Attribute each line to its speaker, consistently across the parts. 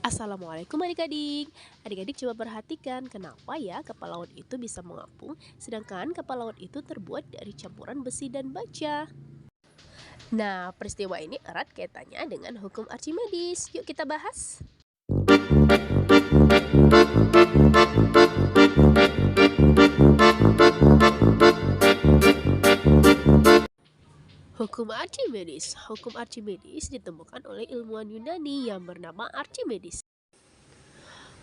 Speaker 1: Assalamualaikum adik-adik. Adik-adik coba perhatikan kenapa ya kapal laut itu bisa mengapung sedangkan kapal laut itu terbuat dari campuran besi dan baja. Nah, peristiwa ini erat kaitannya dengan hukum Archimedes. Yuk kita bahas. Hukum Archimedes. Hukum Archimedes ditemukan oleh ilmuwan Yunani yang bernama Archimedes.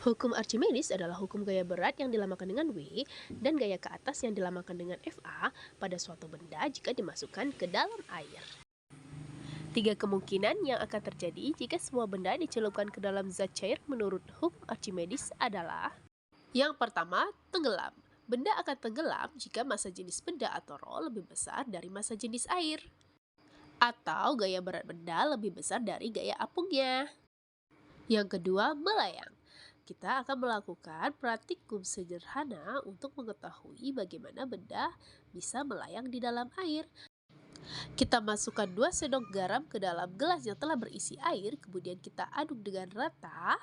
Speaker 1: Hukum Archimedes adalah hukum gaya berat yang dilamakan dengan W dan gaya ke atas yang dilamakan dengan Fa pada suatu benda jika dimasukkan ke dalam air. Tiga kemungkinan yang akan terjadi jika sebuah benda dicelupkan ke dalam zat cair menurut hukum Archimedes adalah: yang pertama, tenggelam. Benda akan tenggelam jika massa jenis benda atau rho lebih besar dari massa jenis air. Atau gaya berat benda lebih besar dari gaya apungnya. Yang kedua, melayang. Kita akan melakukan praktikum sederhana untuk mengetahui bagaimana benda bisa melayang di dalam air. Kita masukkan 2 sendok garam ke dalam gelas yang telah berisi air, kemudian kita aduk dengan rata.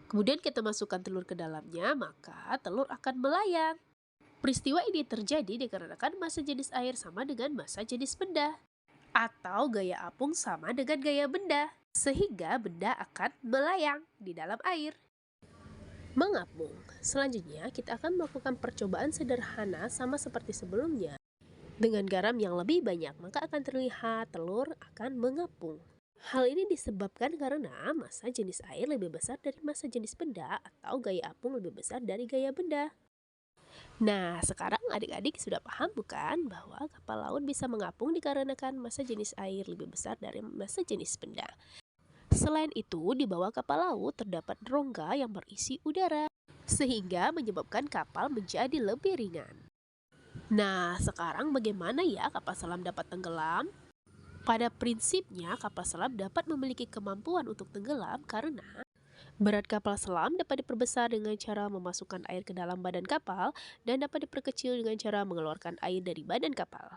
Speaker 1: Kemudian kita masukkan telur ke dalamnya, maka telur akan melayang. Peristiwa ini terjadi dikarenakan massa jenis air sama dengan massa jenis benda, atau gaya apung sama dengan gaya benda, sehingga benda akan melayang di dalam air. Mengapung. Selanjutnya, kita akan melakukan percobaan sederhana sama seperti sebelumnya. Dengan garam yang lebih banyak, maka akan terlihat telur akan mengapung. Hal ini disebabkan karena massa jenis air lebih besar dari massa jenis benda atau gaya apung lebih besar dari gaya benda. Nah, sekarang adik-adik sudah paham bukan bahwa kapal laut bisa mengapung dikarenakan massa jenis air lebih besar dari massa jenis benda. Selain itu, di bawah kapal laut terdapat rongga yang berisi udara, sehingga menyebabkan kapal menjadi lebih ringan. Nah, sekarang bagaimana ya kapal selam dapat tenggelam? Pada prinsipnya, kapal selam dapat memiliki kemampuan untuk tenggelam karena berat kapal selam dapat diperbesar dengan cara memasukkan air ke dalam badan kapal dan dapat diperkecil dengan cara mengeluarkan air dari badan kapal.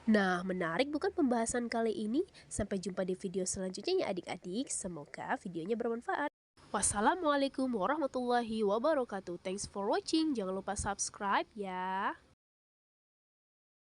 Speaker 1: Nah, menarik bukan pembahasan kali ini? Sampai jumpa di video selanjutnya ya adik-adik. Semoga videonya bermanfaat. Wassalamualaikum warahmatullahi wabarakatuh. Thanks for watching. Jangan lupa subscribe ya.